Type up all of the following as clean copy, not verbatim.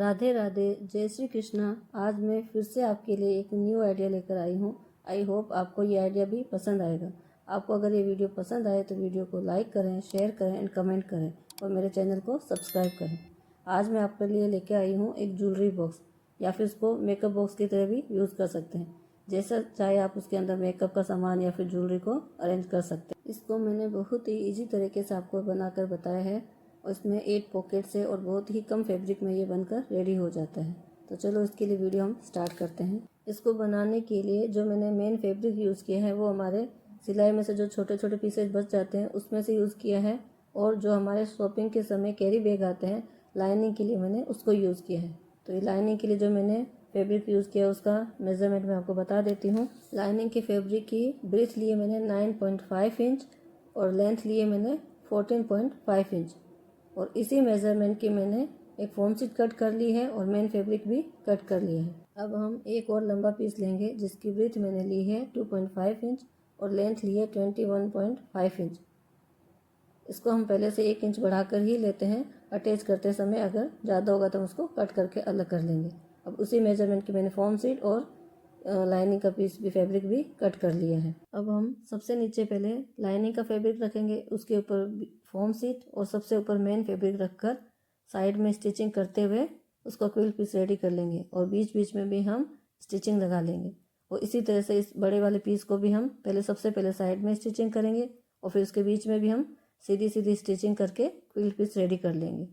राधे राधे, जय श्री कृष्णा। आज मैं फिर से आपके लिए एक न्यू आइडिया लेकर आई हूँ। आई होप आपको ये आइडिया भी पसंद आएगा। आपको अगर ये वीडियो पसंद आए तो वीडियो को लाइक करें, शेयर करें एंड कमेंट करें और मेरे चैनल को सब्सक्राइब करें। आज मैं आपके लिए लेकर आई हूँ एक ज्वेलरी बॉक्स, या फिर इसको मेकअप बॉक्स की तरह भी यूज़ कर सकते हैं। जैसा चाहे आप उसके अंदर मेकअप का सामान या फिर ज्वेलरी को अरेंज कर सकते हैं। इसको मैंने बहुत ही ईजी तरीके से आपको बनाकर बताया है और इसमें 8 पॉकेट्स है और बहुत ही कम फैब्रिक में ये बनकर रेडी हो जाता है। तो चलो इसके लिए वीडियो हम स्टार्ट करते हैं। इसको बनाने के लिए जो मैंने मेन फैब्रिक यूज़ किया है वो हमारे सिलाई में से जो छोटे छोटे पीसेज बच जाते हैं उसमें से यूज़ किया है, और जो हमारे शॉपिंग के समय कैरी बैग आते हैं लाइनिंग के लिए मैंने उसको यूज़ किया है। तो ये लाइनिंग के लिए जो मैंने फैब्रिक यूज़ किया उसका मेज़रमेंट मैं आपको बता देती हूँ। लाइनिंग के फैब्रिक की ब्रीथ लिए मैंने 9.5 इंच और लेंथ लिए मैंने 14.5 इंच, और इसी मेज़रमेंट की मैंने एक फॉर्म शीट कट कर ली है और मेन फैब्रिक भी कट कर लिया है। अब हम एक और लंबा पीस लेंगे जिसकी ब्रीथ मैंने ली है 2.5 इंच और लेंथ ली है 21.5 इंच। इसको हम पहले से 1 इंच बढ़ाकर ही लेते हैं। अटैच करते समय अगर ज़्यादा होगा तो हम उसको कट करके अलग कर लेंगे। अब उसी मेजरमेंट की मैंने फॉर्म शीट और लाइनिंग का पीस भी फैब्रिक भी कट कर लिया है। अब हम सबसे नीचे पहले लाइनिंग का फैब्रिक रखेंगे, उसके ऊपर फॉर्म शीट और सबसे ऊपर मेन फैब्रिक रखकर साइड में स्टिचिंग करते हुए उसको क्विल पीस रेडी कर लेंगे और बीच बीच में भी हम स्टिचिंग लगा लेंगे। और इसी तरह से इस बड़े वाले पीस को भी हम सबसे पहले साइड में स्टिचिंग करेंगे और फिर उसके बीच में भी हम सीधी सीधी स्टिचिंग करके क्विल पीस रेडी कर लेंगे।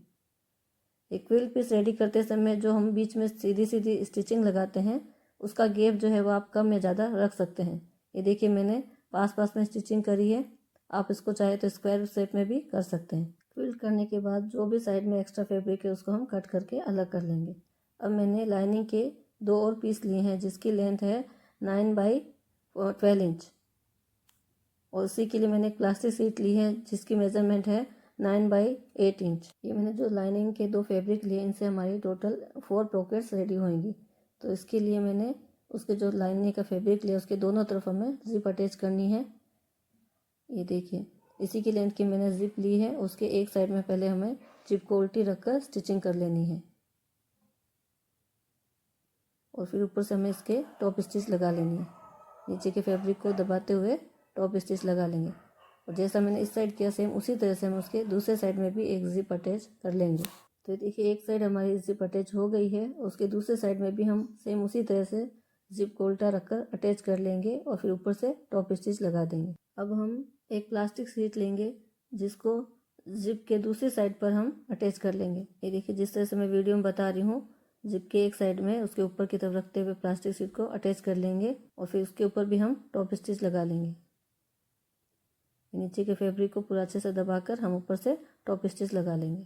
एक क्विल पीस रेडी करते समय जो हम बीच में सीधी सीधी स्टिचिंग लगाते हैं उसका गैप जो है वो आप कम या ज़्यादा रख सकते हैं। ये देखिए मैंने पास पास में स्टिचिंग करी है। आप इसको चाहे तो स्क्वायर शेप में भी कर सकते हैं। क्विल करने के बाद जो भी साइड में एक्स्ट्रा फैब्रिक है उसको हम कट करके अलग कर लेंगे। अब मैंने लाइनिंग के 2 और पीस लिए हैं जिसकी लेंथ है 9/12 इंच, और उसी के लिए मैंने एक प्लास्टिक शीट ली है जिसकी मेजरमेंट है 9/8 इंच। ये मैंने जो लाइनिंग के 2 फैब्रिक लिए इनसे हमारी टोटल 4 पॉकेट्स रेडी होंगी। तो इसके लिए मैंने उसके जो लाइनिंग का फैब्रिक लिया उसके दोनों तरफ हमें जिप अटैच करनी है। ये देखिए इसी की लेंथ की मैंने जिप ली है। उसके एक साइड में पहले हमें जिप को उल्टी रखकर स्टिचिंग कर लेनी है और फिर ऊपर से हमें इसके टॉप स्टिच लगा लेनी है। नीचे के फैब्रिक को दबाते हुए टॉप स्टिच लगा लेंगे, और जैसा मैंने इस साइड किया सेम उसी तरह से हम उसके दूसरे साइड में भी एक जिप अटैच कर लेंगे। तो देखिए एक साइड हमारी जिप अटैच हो गई है, उसके दूसरे साइड में भी हम सेम उसी तरह से जिप को उल्टा रखकर अटैच कर लेंगे और फिर ऊपर से टॉप स्टिच लगा देंगे। अब हम एक प्लास्टिक शीट लेंगे जिसको जिप के दूसरी साइड पर हम अटैच कर लेंगे। ये देखिए जिस तरह से मैं वीडियो में बता रही हूँ, जिप के एक साइड में उसके ऊपर की तरफ रखते हुए प्लास्टिक शीट को अटैच कर लेंगे और फिर उसके ऊपर भी हम टॉप स्टिच लगा लेंगे। नीचे के फैब्रिक को पूरा अच्छे से दबाकर हम ऊपर से टॉप स्टिच लगा लेंगे।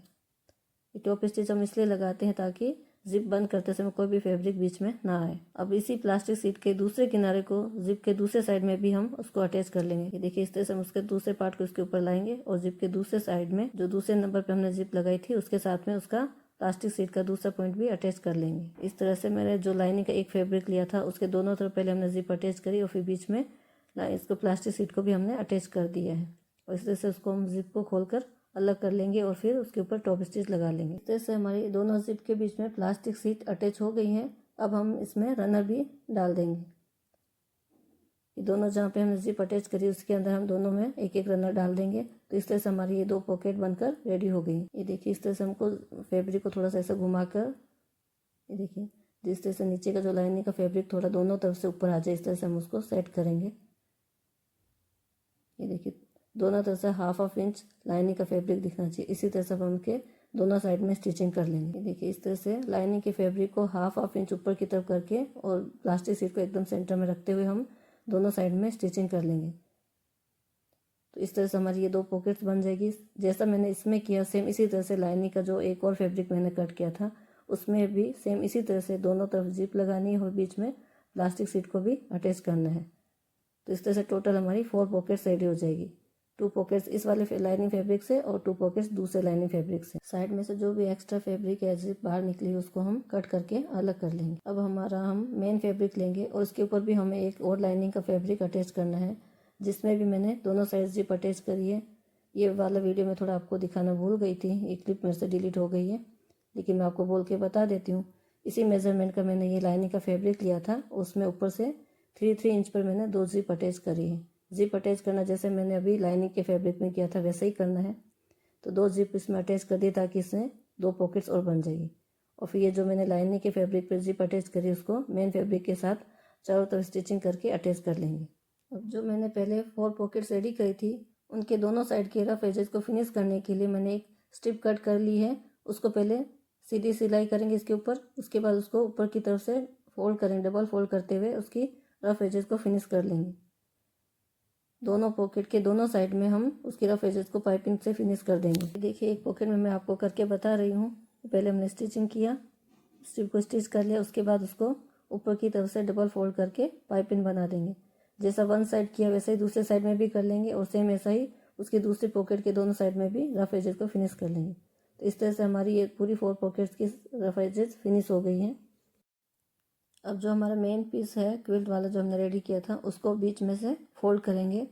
ये टॉप स्टिच हम इसलिए लगाते हैं ताकि जिप बंद करते समय कोई भी फैब्रिक बीच में ना आए। अब इसी प्लास्टिक शीट के दूसरे किनारे को जिप के दूसरे साइड में भी हम उसको अटैच कर लेंगे। ये देखिए इस तरह से हम उसके दूसरे पार्ट को इसके ऊपर लाएंगे और जिप के दूसरे साइड में जो दूसरे नंबर पे हमने जिप लगाई थी उसके साथ में उसका प्लास्टिक शीट का दूसरा पॉइंट भी अटैच कर लेंगे। इस तरह से मैंने जो लाइनिंग का एक फैब्रिक लिया था उसके दोनों तरफ पहले हमने जिप अटैच करी और फिर बीच में इसको प्लास्टिक शीट को भी हमने अटैच कर दिया है। और इस तरह से उसको हम जिप को खोलकर अलग कर लेंगे और फिर उसके ऊपर टॉप स्टिच लगा लेंगे। इस तरह से हमारी दोनों जिप के बीच में प्लास्टिक शीट अटैच हो गई है। अब हम इसमें रनर भी डाल देंगे। ये दोनों जहाँ पे हमने जिप अटैच करी उसके अंदर हम दोनों में एक एक रनर डाल देंगे। तो इस तरह से हमारी ये 2 पॉकेट बनकर रेडी हो गई। ये देखिए इस तरह से हमको फैब्रिक को थोड़ा सा ऐसा घुमाकर, ये देखिए जिस तरह से नीचे का जो लाइनिंग का फैब्रिक थोड़ा दोनों तरफ से ऊपर आ जाए इस तरह से हम उसको सेट करेंगे। ये देखिए दोनों तरफ से हाफ इंच लाइनिंग का फैब्रिक दिखना चाहिए। इसी तरह से हम उनके दोनों साइड में स्टिचिंग कर लेंगे। देखिए इस तरह से लाइनिंग के फैब्रिक को हाफ इंच ऊपर की तरफ करके और प्लास्टिक शीट को एकदम सेंटर में रखते हुए हम दोनों साइड में स्टिचिंग कर लेंगे। तो इस तरह से हमारी ये 2 पॉकेट्स बन जाएगी। जैसा मैंने इसमें किया सेम इसी तरह से लाइनिंग का जो एक और फैब्रिक मैंने कट किया था उसमें भी सेम इसी तरह से दोनों तरफ जिप लगानी है और बीच में प्लास्टिक शीट को भी अटैच करना है। तो इस तरह से टोटल हमारी 4 पॉकेट्स रेडी हो जाएगी। 2 पॉकेट्स इस वाले लाइनिंग फैब्रिक से और 2 पॉकेट्स दूसरे लाइनिंग फैब्रिक से। साइड में से जो भी एक्स्ट्रा फैब्रिक है जिप बाहर निकली उसको हम कट करके अलग कर लेंगे। अब हम मेन फैब्रिक लेंगे और उसके ऊपर भी हमें एक और लाइनिंग का फैब्रिक अटैच करना है जिसमें भी मैंने दोनों साइड जिप अटैच करी है। ये वाला वीडियो में थोड़ा आपको दिखाना भूल गई थी, ये क्लिप मेरे से डिलीट हो गई है। लेकिन मैं आपको बोल के बता देती हूँ। इसी मेज़रमेंट का मैंने ये लाइनिंग का फैब्रिक लिया था, उसमें ऊपर से 3 इंच पर मैंने 2 जिप अटैच करी है। जिप अटैच करना जैसे मैंने अभी लाइनिंग के फैब्रिक में किया था वैसे ही करना है। तो 2 जिप इसमें अटैच कर दी ताकि इसमें 2 पॉकेट्स और बन जाएगी। और फिर ये जो मैंने लाइनिंग के फैब्रिक पर जिप अटैच करी उसको मेन फैब्रिक के साथ चारों तरफ स्टिचिंग करके अटैच कर लेंगे। अब जो मैंने पहले 4 पॉकेट्स रेडी करी थी उनके दोनों साइड के रफ एजेस को फिनिश करने के लिए मैंने एक स्ट्रिप कट कर ली है। उसको पहले सीधी सिलाई करेंगे इसके ऊपर, उसके बाद उसको ऊपर की तरफ से फोल्ड करेंगे, डबल फोल्ड करते हुए उसकी रफ एजेस को फिनिश कर लेंगे। दोनों पॉकेट के दोनों साइड में हम उसकी रफ एजेस को पाइपिंग से फिनिश कर देंगे। देखिए एक पॉकेट में मैं आपको करके बता रही हूँ। पहले हमने स्टिचिंग किया, स्ट्रिप को स्टिच कर लिया, उसके बाद उसको ऊपर की तरफ से डबल फोल्ड करके पाइपिंग बना देंगे। जैसा वन साइड किया वैसे ही दूसरे साइड में भी कर लेंगे और सेम ऐसा ही उसकी दूसरी पॉकेट के दोनों साइड में भी रफ एजेस को फिनिश कर लेंगे। तो इस तरह से हमारी ये पूरी 4 पॉकेट्स की रफ एजेस फिनिश हो गई हैं। अब जो हमारा मेन पीस है क्विल्ट वाला जो हमने रेडी किया था उसको बीच में से फोल्ड करेंगे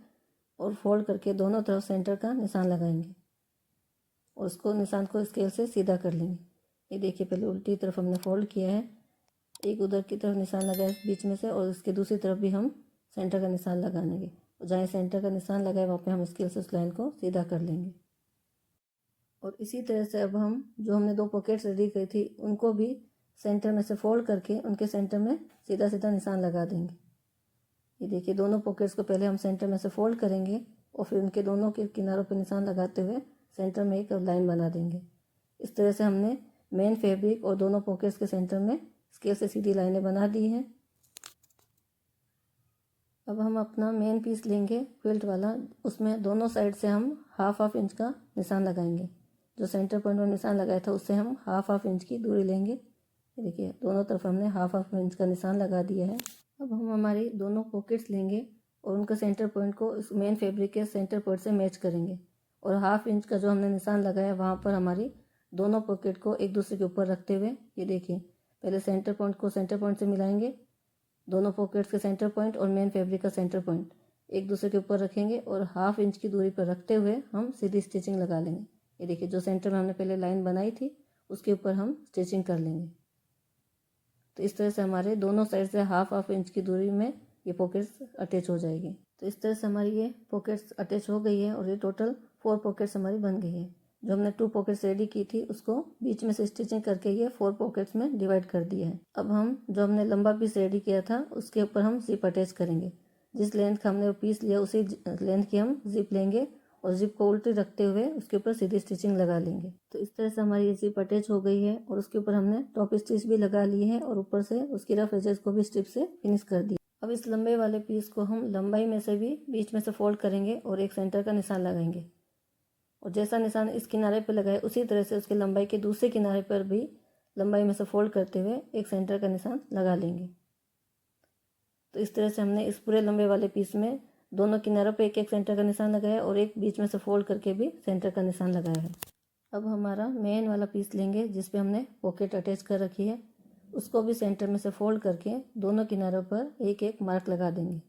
और फोल्ड करके दोनों तरफ सेंटर का निशान लगाएंगे और उसको निशान को स्केल से सीधा कर लेंगे। ये देखिए पहले उल्टी तरफ हमने फोल्ड किया है, एक उधर की तरफ निशान लगाए बीच में से और इसके दूसरी तरफ भी हम सेंटर का निशान लगा लेंगे। जहाँ सेंटर का निशान लगाए वहाँ पे हम स्केल से उस लाइन को सीधा कर लेंगे। और इसी तरह से अब हम जो हमने 2 पॉकेट्स रेडी की थी उनको भी सेंटर में से फोल्ड करके उनके सेंटर में सीधा सीधा निशान लगा देंगे। ये देखिए दोनों पॉकेट्स को पहले हम सेंटर में से फोल्ड करेंगे और फिर उनके दोनों के किनारों पर निशान लगाते हुए सेंटर में एक लाइन बना देंगे। इस तरह से हमने मेन फैब्रिक और दोनों पॉकेट्स के सेंटर में स्केल से सीधी लाइनें बना दी हैं। अब हम अपना मेन पीस लेंगे क्विल्ट वाला, उसमें दोनों साइड से हम हाफ इंच का निशान लगाएंगे। जो सेंटर पॉइंट में निशान लगाया था उससे हम हाफ इंच की दूरी लेंगे। देखिए दोनों तरफ हमने हाफ इंच का निशान लगा दिया है। अब हम हमारी दोनों पॉकेट्स लेंगे और उनका सेंटर पॉइंट को इस मेन फैब्रिक के सेंटर पॉइंट से मैच करेंगे और हाफ इंच का जो हमने निशान लगाया वहाँ पर हमारी दोनों पॉकेट को एक दूसरे के ऊपर रखते हुए ये देखिए पहले सेंटर पॉइंट को सेंटर पॉइंट से मिलाएंगे, दोनों पॉकेट्स के सेंटर पॉइंट और मेन फैब्रिक का सेंटर पॉइंट एक दूसरे के ऊपर रखेंगे और हाफ इंच की दूरी पर रखते हुए हम सीधी स्टिचिंग लगा लेंगे। ये देखिए जो सेंटर में हमने पहले लाइन बनाई थी उसके ऊपर हम स्टिचिंग कर लेंगे। तो इस तरह से हमारे दोनों साइड से हाफ इंच की दूरी में ये पॉकेट्स अटैच हो जाएगी। तो इस तरह से हमारी ये पॉकेट्स अटैच हो गई है और ये टोटल 4 पॉकेट्स हमारी बन गई है। जो हमने 2 पॉकेट्स रेडी की थी उसको बीच में से स्टिचिंग करके ये 4 पॉकेट्स में डिवाइड कर दिया है। अब हम जो हमने लंबा पीस रेडी किया था उसके ऊपर हम जिप अटैच करेंगे। जिस लेंथ का हमने पीस लिया उसी लेंथ की हम जिप लेंगे और जिप को उल्टी रखते हुए उसके ऊपर सीधी स्टिचिंग लगा लेंगे। तो इस तरह से हमारी ये जिप अटैच हो गई है और उसके ऊपर हमने टॉप स्टिच भी लगा ली है और ऊपर से उसकी रफ एजेस को भी स्ट्रिप से फिनिश कर दिया। अब इस लंबे वाले पीस को हम लंबाई में से भी बीच में से फोल्ड करेंगे और एक सेंटर का निशान लगाएंगे और जैसा निशान इस किनारे पर लगाए उसी तरह से उसके लंबाई के दूसरे किनारे पर भी लंबाई में से फोल्ड करते हुए एक सेंटर का निशान लगा लेंगे। तो इस तरह से हमने इस पूरे लंबे वाले पीस में दोनों किनारों पे एक एक सेंटर का निशान लगाया और एक बीच में से फोल्ड करके भी सेंटर का निशान लगाया है। अब हमारा मेन वाला पीस लेंगे जिस पे हमने पॉकेट अटैच कर रखी है, उसको भी सेंटर में से फोल्ड करके दोनों किनारों पर एक एक मार्क लगा देंगे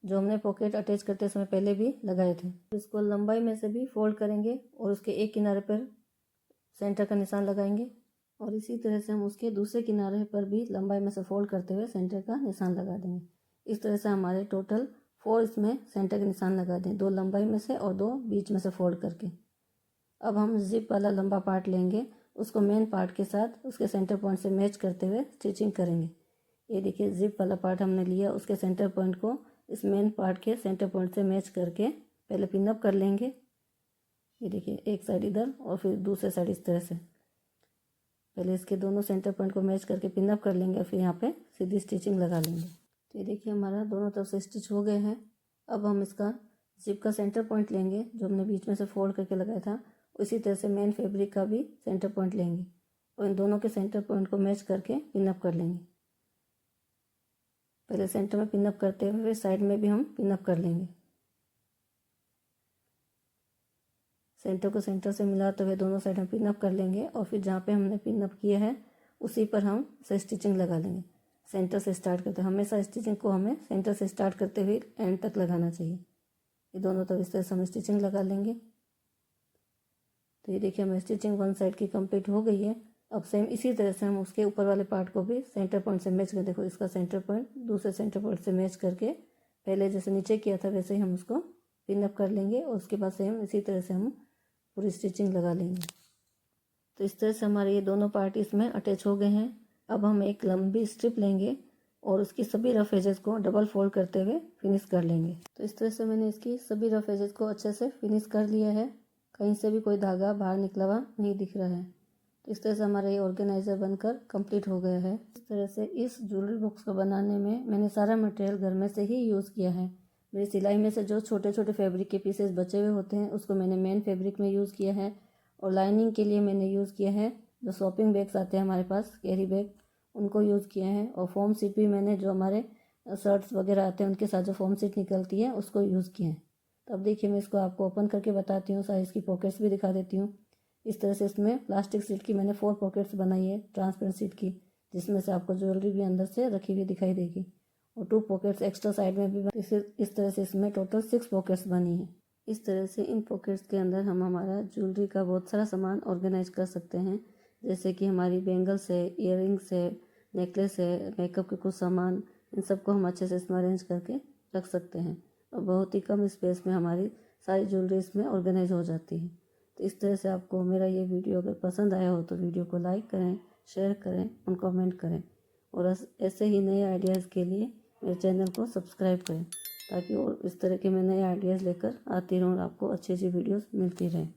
जो हमने पॉकेट अटैच करते समय पहले भी लगाए थे। इसको लंबाई में से भी फोल्ड करेंगे और उसके एक किनारे पर सेंटर का निशान लगाएंगे और इसी तरह से हम उसके दूसरे किनारे पर भी लंबाई में से फोल्ड करते हुए सेंटर का निशान लगा देंगे। इस तरह से हमारे टोटल 4 इसमें सेंटर के निशान लगा दें, 2 लंबाई में से और 2 बीच में से फोल्ड करके। अब हम जिप वाला लंबा पार्ट लेंगे, उसको मेन पार्ट के साथ उसके सेंटर पॉइंट से मैच करते हुए स्टिचिंग करेंगे। ये देखिए जिप वाला पार्ट हमने लिया, उसके सेंटर पॉइंट को इस मेन पार्ट के सेंटर पॉइंट से मैच करके पहले पिनअप कर लेंगे। ये देखिए एक साइड इधर और फिर दूसरे साइड इस तरह से पहले इसके दोनों सेंटर पॉइंट को मैच करके पिनअप कर लेंगे और फिर यहाँ पे सीधी स्टिचिंग लगा लेंगे। तो ये देखिए हमारा दोनों तरफ से स्टिच हो गए हैं। अब हम इसका जिप का सेंटर पॉइंट लेंगे जो हमने बीच में से फोल्ड करके लगाया था, उसी तरह से मेन फैब्रिक का भी सेंटर पॉइंट लेंगे और इन दोनों के सेंटर पॉइंट को मैच करके पिनअप कर लेंगे। पहले सेंटर में पिनअप करते हुए साइड में भी हम पिनअप कर लेंगे। सेंटर को सेंटर से मिलाते हुए दोनों साइड में पिनअप कर लेंगे और फिर जहाँ पे हमने पिनअप किया है उसी पर हम स्टिचिंग लगा लेंगे। सेंटर से स्टार्ट करते हैं, हमेशा स्टिचिंग को हमें सेंटर से स्टार्ट करते हुए एंड तक लगाना चाहिए। ये दोनों तरफ इस तरह से हम स्टिचिंग लगा लेंगे। तो ये देखिए हमें स्टिचिंग वन साइड की कंप्लीट हो गई है। अब सेम इसी तरह से हम उसके ऊपर वाले पार्ट को भी सेंटर पॉइंट से मैच कर, देखो इसका सेंटर पॉइंट दूसरे सेंटर पॉइंट से मैच करके पहले जैसे नीचे किया था वैसे ही हम उसको पिन अप कर लेंगे और उसके बाद सेम इसी तरह से हम पूरी स्टिचिंग लगा लेंगे। तो इस तरह से हमारे ये दोनों पार्ट इसमें अटैच हो गए हैं। अब हम एक लंबी स्ट्रिप लेंगे और उसकी सभी रफ एजेस को डबल फोल्ड करते हुए फिनिश कर लेंगे। तो इस तरह से मैंने इसकी सभी रफ एजेस को अच्छे से फिनिश कर लिया है, कहीं से भी कोई धागा बाहर निकला हुआ नहीं दिख रहा है। तो इस तरह से हमारा ये ऑर्गेनाइज़र बनकर कंप्लीट हो गया है। इस तरह से इस ज्वेलरी बॉक्स को बनाने में मैंने सारा मटेरियल घर में से ही यूज़ किया है। मेरी सिलाई में से जो छोटे छोटे फैब्रिक के पीसेस बचे हुए होते हैं उसको मैंने मेन फैब्रिक में यूज़ किया है और लाइनिंग के लिए मैंने यूज़ किया है जो शॉपिंग बैग्स आते हैं हमारे पास, कैरी बैग, उनको यूज़ किया है। और फॉर्म सीट भी मैंने जो हमारे शर्ट्स वगैरह आते हैं उनके साथ जो फॉर्म सीट निकलती है उसको यूज़ किया है। तो अब देखिए मैं इसको आपको ओपन करके बताती हूँ, साइज़ की पॉकेट्स भी दिखा देती हूँ। इस तरह से इसमें प्लास्टिक सीट की मैंने 4 पॉकेट्स बनाई है ट्रांसपेरेंट सीट की, जिसमें से आपको ज्वेलरी भी अंदर से रखी हुई दिखाई देगी और 2 पॉकेट्स एक्स्ट्रा साइड में भी। इस तरह से इसमें टोटल 6 पॉकेट्स बनी है। इस तरह से इन पॉकेट्स के अंदर हम हमारा ज्वेलरी का बहुत सारा सामान ऑर्गेनाइज कर सकते हैं, जैसे कि हमारी बैंगल्स है, इयररिंग्स है, नेकलेस है, मेकअप के कुछ सामान, इन सबको हम अच्छे से इसमें अरेंज करके रख सकते हैं और बहुत ही कम स्पेस में हमारी सारी ज्वेलरी इसमें ऑर्गेनाइज हो जाती है। तो इस तरह से आपको मेरा ये वीडियो अगर पसंद आया हो तो वीडियो को लाइक करें, शेयर करें और कमेंट करें और ऐसे ही नए आइडियाज़ के लिए मेरे चैनल को सब्सक्राइब करें ताकि और इस तरह के मैं नए आइडियाज़ लेकर आती रहूँ और आपको अच्छी अच्छी वीडियोस मिलती रहें।